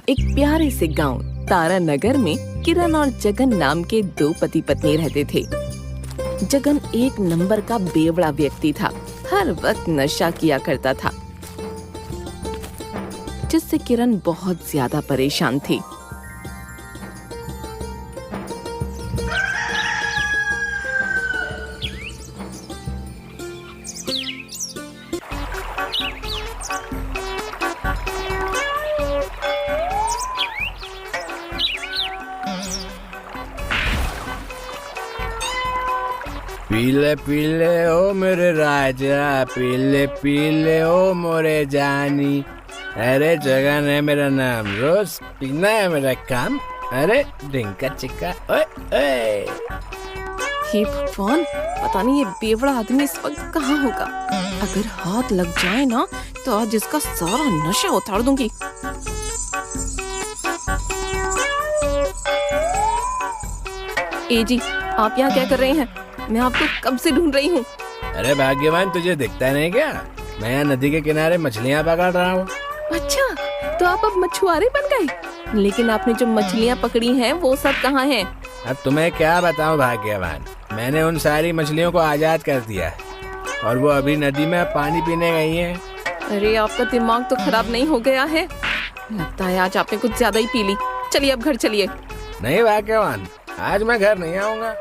एक प्यारे से गांव तारा नगर में किरण और जगन नाम के दो पति पत्नी रहते थे। जगन एक नंबर का बेवड़ा व्यक्ति था, हर वक्त नशा किया करता था, जिससे किरण बहुत ज्यादा परेशान थी। पीले पीले ओ मेरे राजा, पीले पीले ओ मोरे जानी। अरे जगन है मेरा नाम, रोज पीना है मेरा काम। अरे डिंका चिक्का ओए ओए। हे भगवान, पता नहीं ये बेवड़ा आदमी इस वक्त कहाँ होगा। अगर हाथ लग जाए ना तो आज इसका सारा नशा उतार दूंगी। ए जी, आप यहाँ क्या कर रहे हैं? मैं आपको कब से ढूंढ रही हूँ। अरे भाग्यवान, तुझे दिखता नहीं क्या? मैं यहाँ नदी के किनारे मछलियाँ पकड़ रहा हूँ। अच्छा, तो आप अब मछुआरे बन गए। लेकिन आपने जो मछलियाँ पकड़ी हैं वो सब कहाँ हैं? अब तुम्हें क्या बताऊँ भाग्यवान, मैंने उन सारी मछलियों को आजाद कर दिया है और वो अभी नदी में पानी पीने गई हैं। अरे आपका दिमाग तो खराब नहीं हो गया है? लगता है आज आपने कुछ ज्यादा ही पी ली। चलिए अब घर चलिए। नहीं भाग्यवान, आज मैं घर नहीं आऊँगा।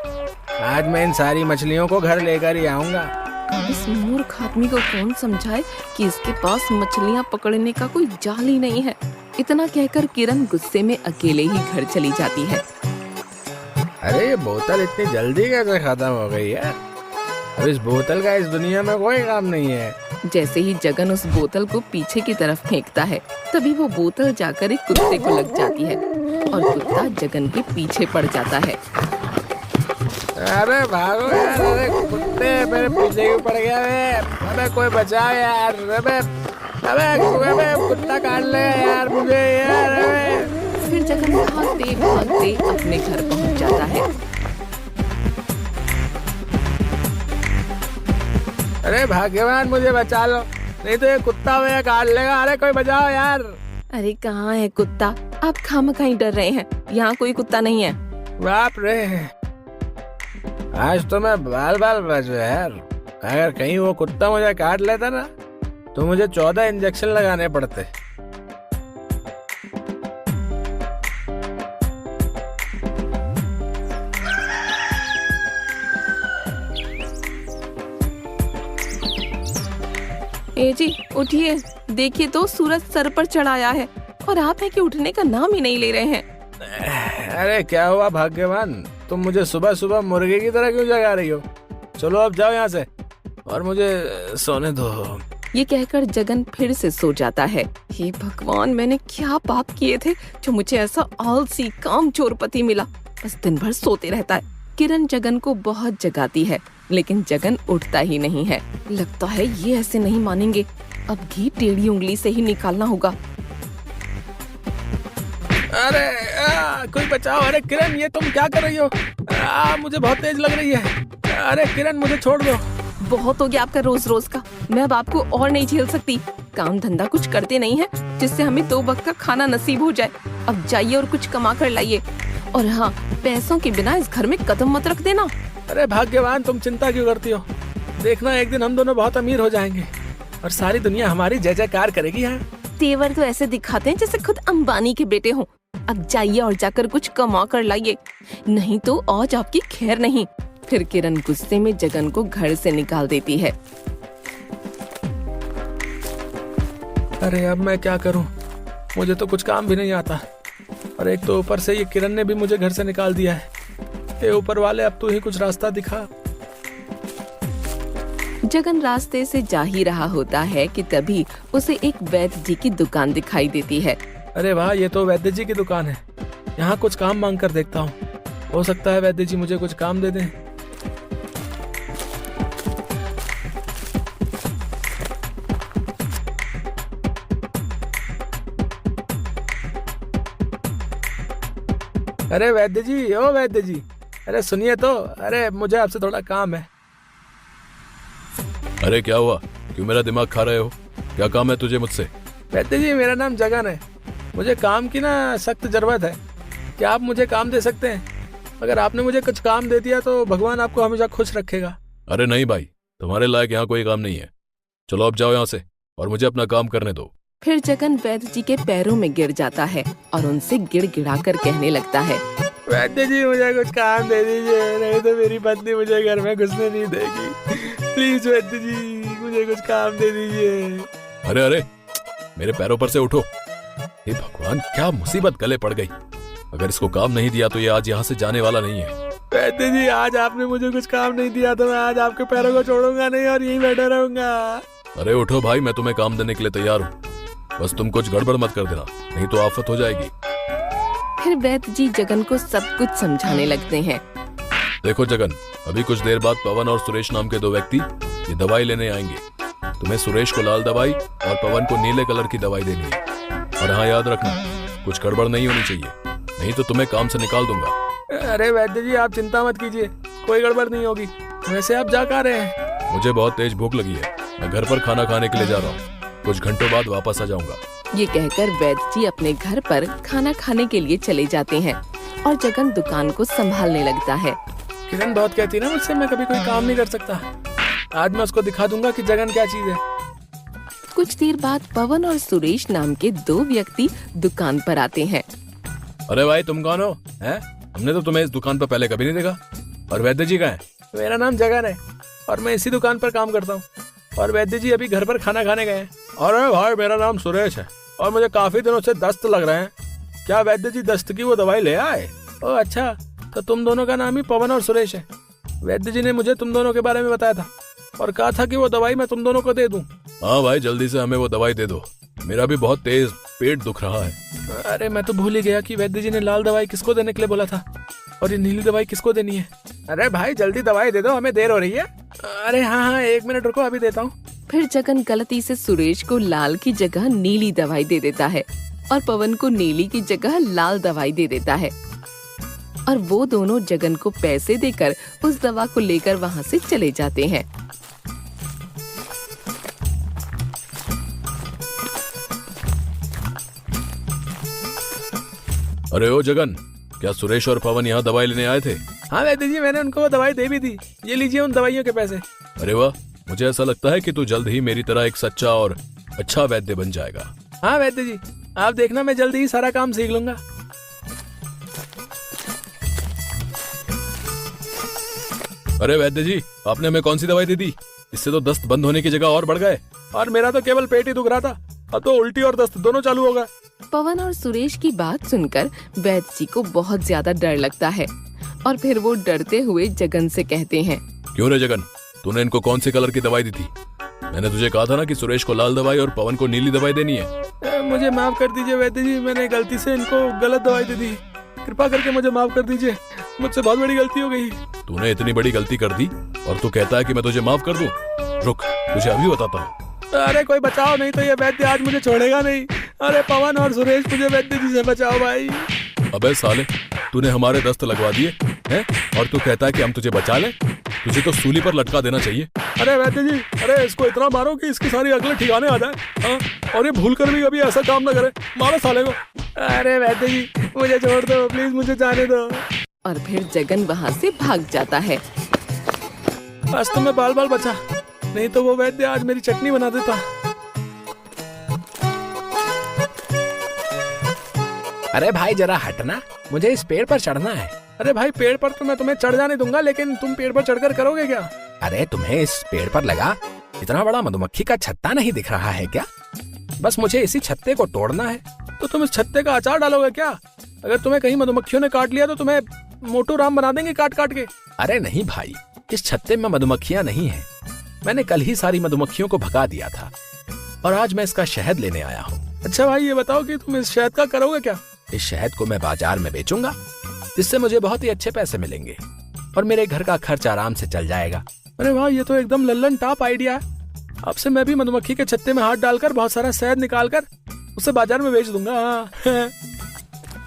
आज मैं इन सारी मछलियों को घर लेकर ही आऊँगा। इस मूर्ख आदमी को कौन समझाए कि इसके पास मछलियाँ पकड़ने का कोई जाल ही नहीं है। इतना कहकर किरण गुस्से में अकेले ही घर चली जाती है। अरे ये बोतल इतनी जल्दी कैसे खत्म हो गई है? अब इस बोतल का इस दुनिया में कोई काम नहीं है। जैसे ही जगन उस बोतल को पीछे की तरफ फेंकता है, तभी वो बोतल जाकर एक कुत्ते को लग जाती है और कुत्ता जगन के पीछे पड़ जाता है। अरे भागो यार, अरे कुत्ते मेरे पीछे क्यों पड़ गया है? अबे कोई बचाओ यार। अबे कुत्ता काट ले यार मुझे यार। फिर जगन भागते भागते अपने घर पहुंच जाता है। अरे भाग्यवान, मुझे बचा लो, नहीं तो ये कुत्ता मुझे काट लेगा। अरे कोई बचाओ यार। अरे कहाँ है कुत्ता? आप खामखा ही डर रहे हैं, यहाँ कोई कुत्ता नहीं है। बाप रे, आज तो मैं बाल बाल बच गया यार। अगर कहीं वो कुत्ता मुझे काट लेता ना तो मुझे 14 इंजेक्शन लगाने पड़ते। ए जी उठिए, देखिए तो सूरज सर पर चढ़ाया है और आप है कि उठने का नाम ही नहीं ले रहे हैं। अरे क्या हुआ भाग्यवान, तुम मुझे सुबह सुबह मुर्गे की तरह क्यों जगा रही हो? चलो अब जाओ यहाँ से और मुझे सोने दो। ये कहकर जगन फिर से सो जाता है। हे भगवान, मैंने क्या पाप किए थे जो मुझे ऐसा आलसी कामचोर पति मिला। बस दिन भर सोते रहता है। किरण जगन को बहुत जगाती है, लेकिन जगन उठता ही नहीं है। लगता है ये ऐसे नहीं मानेंगे, अब घी टेढ़ी उंगली से ही निकालना होगा। अरे कोई बचाओ। अरे किरण, ये तुम क्या कर रही हो? मुझे बहुत तेज लग रही है। अरे किरण, मुझे छोड़ दो। बहुत हो गया आपका रोज रोज का, मैं अब आपको और नहीं झेल सकती। काम धंधा कुछ करते नहीं है जिससे हमें 2 वक्त का खाना नसीब हो जाए। अब जाइए और कुछ कमा कर लाइए। और हाँ, पैसों के बिना इस घर में कदम मत रख देना। अरे भाग्यवान, तुम चिंता क्यों करती हो? देखना, एक दिन हम दोनों बहुत अमीर हो जाएंगे और सारी दुनिया हमारी जय जयकार करेगी। यहाँ तेवर तो ऐसे दिखाते हैं जैसे खुद अंबानी के बेटे हों। अब जाइए और जाकर कुछ कमा कर लाइए, नहीं तो आज आपकी खैर नहीं। फिर किरण गुस्से में जगन को घर से निकाल देती है। अरे अब मैं क्या करूं? मुझे तो कुछ काम भी नहीं आता और एक तो ऊपर से ये किरण ने भी मुझे घर से निकाल दिया है। ए ऊपर वाले, अब तू ही कुछ रास्ता दिखा। जगन रास्ते से जा ही रहा होता है कि तभी उसे एक वैद्य जी की दुकान दिखाई देती है। अरे वाह, ये तो वैद्य जी की दुकान है। यहाँ कुछ काम मांग कर देखता हूँ, हो सकता है वैद्य जी मुझे कुछ काम दे दें। अरे वैद्य जी, ओ वैद्य जी, अरे सुनिए तो। अरे मुझे आपसे थोड़ा काम है। अरे क्या हुआ? क्यों मेरा दिमाग खा रहे हो? क्या काम है तुझे मुझसे? वैद्य जी, मेरा नाम जगन है। मुझे काम की ना सख्त जरूरत है। क्या आप मुझे काम दे सकते हैं? अगर आपने मुझे कुछ काम दे दिया तो भगवान आपको हमेशा खुश रखेगा। अरे नहीं भाई, तुम्हारे लायक यहाँ कोई काम नहीं है। चलो अब जाओ यहाँ से और मुझे अपना काम करने दो। फिर जगन वैद्य जी के पैरों में गिर जाता है और उनसे गिड़गिड़ा कर कहने लगता है, वैद्य जी मुझे कुछ काम दे दीजिए, नहीं तो मेरी पत्नी मुझे घर में घुसने नहीं देगी। प्लीज वैद्य जी मुझे कुछ काम दे दीजिए। अरे अरे, मेरे पैरों पर से उठो। हे भगवान, क्या मुसीबत गले पड़ गई। अगर इसको काम नहीं दिया तो ये आज यहाँ से जाने वाला नहीं है। वैद्य जी आज आपने मुझे कुछ काम नहीं दिया तो मैं आज आपके पैरों को छोड़ूंगा नहीं और यहीं बैठा रहूंगा। अरे उठो भाई, मैं तुम्हें काम देने के लिए तैयार हूँ। बस तुम कुछ गड़बड़ मत कर देना, नहीं तो आफत हो जाएगी। फिर वैद्य जी जगन को सब कुछ समझाने लगते हैं। देखो जगन, अभी कुछ देर बाद पवन और सुरेश नाम के दो व्यक्ति ये दवाई लेने आएंगे। तुम्हें सुरेश को लाल दवाई और पवन को नीले कलर की दवाई देनी है। और हाँ, याद रखना कुछ गड़बड़ नहीं होनी चाहिए, नहीं तो तुम्हें काम से निकाल दूंगा। अरे वैद्य जी आप चिंता मत कीजिए, कोई गड़बड़ नहीं होगी। वैसे आप जा कहाँ रहे हैं? मुझे बहुत तेज भूख लगी है, मैं घर पर खाना खाने के लिए जा रहा हूँ। कुछ घंटों बाद वापस आ जाऊंगा। ये कहकर वैद्य जी अपने घर पर खाना खाने के लिए चले जाते हैं और जगन दुकान को संभालने लगता है। किरण बहुत कहती है ना मुझसे मैं कभी कोई काम नहीं कर सकता। आज मैं उसको दिखा दूंगा कि जगन क्या चीज है। कुछ देर बाद पवन और सुरेश नाम के दो व्यक्ति दुकान पर आते हैं। अरे भाई, तुम कौन हो? हैं? हमने तो तुम्हें इस दुकान पर पहले कभी नहीं देखा। और वैद्य जी कहाँ हैं? मेरा नाम जगन है और मैं इसी दुकान पर काम करता हूँ। और वैद्य जी अभी घर पर खाना खाने गए हैं। अरे भाई, मेरा नाम सुरेश है और मुझे काफी दिनों से दस्त लग रहे हैं। क्या वैद्य जी दस्त की वो दवाई ले आए? ओह अच्छा, तो तुम दोनों का नाम ही पवन और सुरेश है। वैद्य जी ने मुझे तुम दोनों के बारे में बताया था और कहा था कि वो दवाई मैं तुम दोनों को दे दूं। हाँ भाई, जल्दी से हमें वो दवाई दे दो, मेरा भी बहुत तेज पेट दुख रहा है। अरे मैं तो भूल ही गया कि वैद्य जी ने लाल दवाई किसको देने के लिए बोला था और ये नीली दवाई किसको देनी है। अरे भाई जल्दी दवाई दे दो, हमें देर हो रही है। अरे हाँ, 1 मिनट रुको, अभी देता हूँ। फिर जगन गलती से सुरेश को लाल की जगह नीली दवाई दे देता है और पवन को नीली की जगह लाल दवाई दे देता है और वो दोनों जगन को पैसे देकर उस दवा को लेकर वहाँ से चले जाते हैं। अरे ओ जगन, क्या सुरेश और पवन यहाँ दवाई लेने आए थे? हाँ वैद्य जी, मैंने उनको वो दवाई दे भी दी। ये लीजिए उन दवाइयों के पैसे। अरे वाह, मुझे ऐसा लगता है कि तू जल्द ही मेरी तरह एक सच्चा और अच्छा वैद्य बन जाएगा। हाँ वैद्य जी, आप देखना मैं जल्दी ही सारा काम सीख लूंगा। अरे वैद्य जी, आपने हमें कौन सी दवाई दे दी? इससे तो दस्त बंद होने की जगह और बढ़ गए। और मेरा तो केवल पेट ही दुख रहा था, अब तो उल्टी और दस्त दोनों चालू हो गए। पवन और सुरेश की बात सुनकर वैद्य जी को बहुत ज्यादा डर लगता है और फिर वो डरते हुए जगन से कहते हैं, क्यों रे जगन, तूने इनको कौन सी कलर की दवाई दी थी? मैंने तुझे कहा था ना कि सुरेश को लाल दवाई और पवन को नीली दवाई देनी है। मुझे माफ कर दीजिए वैद्य जी, मैंने गलती से इनको गलत दवाई दे दी। कृपा करके मुझे माफ कर दीजिए, मुझसे बहुत बड़ी गलती हो गई। तूने इतनी बड़ी गलती कर दी और तू कहता है कि मैं तुझे माफ कर दूं? रुक, तुझे अभी बताता हूँ। अरे कोई बचाओ, नहीं तो ये वैद्य आज मुझे छोड़ेगा नहीं। अरे पवन और सुरेश, मुझे वैद्य जी से बचाओ भाई। अबे साले, तूने हमारे दस्त लगवा दिए हैं और तू कहता है कि हम तुझे बचा लें? तुझे तो सूली पर लटका देना चाहिए। अरे वैद्य जी, अरे इसको इतना मारो कि इसकी सारी अकल ठिकाने आ जाए। हाँ, और ये भूल कर भी कभी ऐसा काम ना करे। मारो साले को। अरे वैद्य जी, मुझे छोड़ दो प्लीज, मुझे जाने दो। और फिर जगन वहाँ से भाग जाता है। आज तो मैं बाल बाल बचा, नहीं तो वो वैद्य आज मेरी चटनी बना देता। अरे भाई जरा हटना, मुझे इस पेड़ पर चढ़ना है। अरे भाई, पेड़ पर तो मैं तुम्हें चढ़ जाने दूंगा, लेकिन तुम पेड़ पर चढ़कर करोगे क्या? अरे तुम्हें इस पेड़ पर लगा इतना बड़ा मधुमक्खी का छत्ता नहीं दिख रहा है क्या? बस मुझे इसी छत्ते को तोड़ना है। तो तुम इस छत्ते का अचार डालोगे क्या? अगर तुम्हें कहीं मधुमक्खियों ने काट लिया तो तुम्हें मोटू राम बना देंगे काट काट के। अरे नहीं भाई, इस छत्ते में मधुमक्खियां नहीं है। मैंने कल ही सारी मधुमक्खियों को भगा दिया था और आज मैं इसका शहद लेने आया हूँ। अच्छा भाई, ये बताओ कि तुम इस शहद का करोगे क्या? इस शहद को मैं बाजार में बेचूंगा, जिससे मुझे बहुत ही अच्छे पैसे मिलेंगे और मेरे घर का खर्च आराम से चल जाएगा। अरे वाह, ये तो एकदम लल्लन टॉप आइडिया है। अब से मैं भी मधुमक्खी के छत्ते में हाथ डालकर बहुत सारा शहद निकालकर उसे बाजार में बेच दूंगा।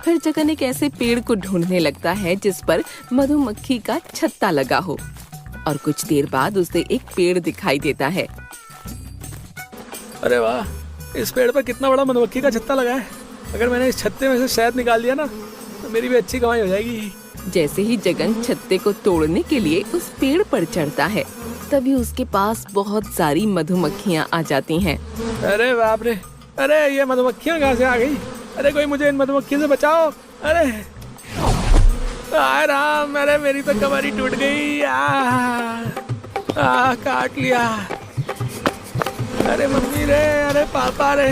फिर जगन एक ऐसे पेड़ को ढूंढने लगता है जिस पर मधुमक्खी का छत्ता लगा हो और कुछ देर बाद उसे एक पेड़ दिखाई देता है। अरे वाह, इस पेड़ पर कितना बड़ा मधुमक्खी का छत्ता लगा है। अगर मैंने इस छत्ते में से शहद निकाल दिया ना तो मेरी भी अच्छी कमाई हो जाएगी। जैसे ही जगन छत्ते को तोड़ने के लिए उस पेड़ पर चढ़ता है, तभी उसके पास बहुत सारी मधुमक्खियाँ आ जाती हैं। अरे बाप रे, अरे ये मधुमक्खियाँ कहाँ से आ गई? अरे कोई मुझे इन मधुमक्खियों से बचाओ। अरे हाय राम, अरे मेरी तो कमर ही टूट गई। काट लिया। अरे मम्मी रे, अरे पापा रे,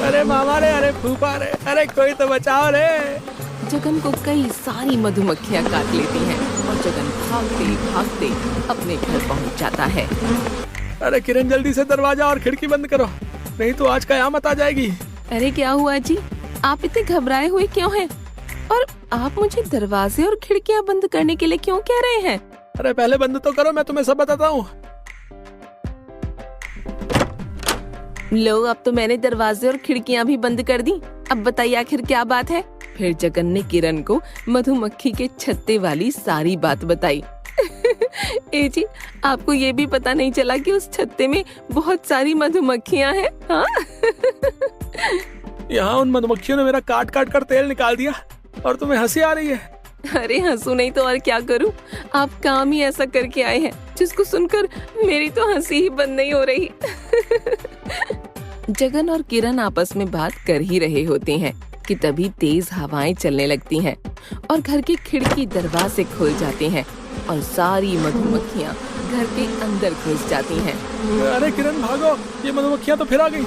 अरे मामा रे, अरे फूफा रे, अरे कोई तो बचाओ रे। जगन को कई सारी मधुमक्खियाँ काट लेती हैं और जगन भागते भागते अपने घर पहुंच जाता है। अरे किरण, जल्दी से दरवाजा और खिड़की बंद करो, नहीं तो आज कयामत आ जाएगी। अरे क्या हुआ जी, आप इतने घबराए हुए क्यों हैं? और आप मुझे दरवाजे और खिड़कियाँ बंद करने के लिए क्यों कह रहे हैं? अरे पहले बंद तो करो, मैं तुम्हें सब बताता हूँ। लो, अब तो मैंने दरवाजे और खिड़कियाँ भी बंद कर दी। अब बताइए आखिर क्या बात है? फिर जगन ने किरण को मधुमक्खी के छत्ते वाली सारी बात बताई। ए जी, आपको ये भी पता नहीं चला कि उस छत्ते में बहुत सारी मधुमक्खियाँ हैं? हाँ? यहाँ उन मधुमक्खियों ने मेरा काट काट कर तेल निकाल दिया और तुम्हें हंसी आ रही है। अरे हंसू नहीं तो और क्या करूं? आप काम ही ऐसा करके आए हैं जिसको सुनकर मेरी तो हंसी ही बंद नहीं हो रही। जगन और किरण आपस में बात कर ही रहे होते हैं कि तभी तेज हवाएं चलने लगती हैं और घर की खिड़की दरवाजे खुल जाते हैं और सारी मधुमक्खियाँ घर के अंदर घुस जाती हैं। अरे किरण भागो, ये मधुमक्खियाँ तो फिर आ गई।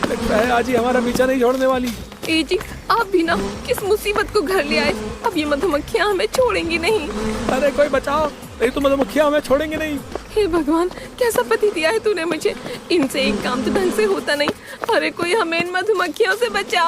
लगता है आज ही हमारा पीछा नहीं छोड़ने वाली। ए जी, आप भी ना किस मुसीबत को घर ले आए? अब ये मधुमक्खियाँ हमें छोड़ेंगी नहीं। अरे कोई बचाओ, नहीं तो मधुमक्खियाँ हमें छोड़ेंगे नहीं। हे भगवान, कैसा पति दिया है तूने मुझे? इनसे एक काम तो ढंग से होता नहीं। अरे कोई हमें इन मधुमक्खियों से बचाओ।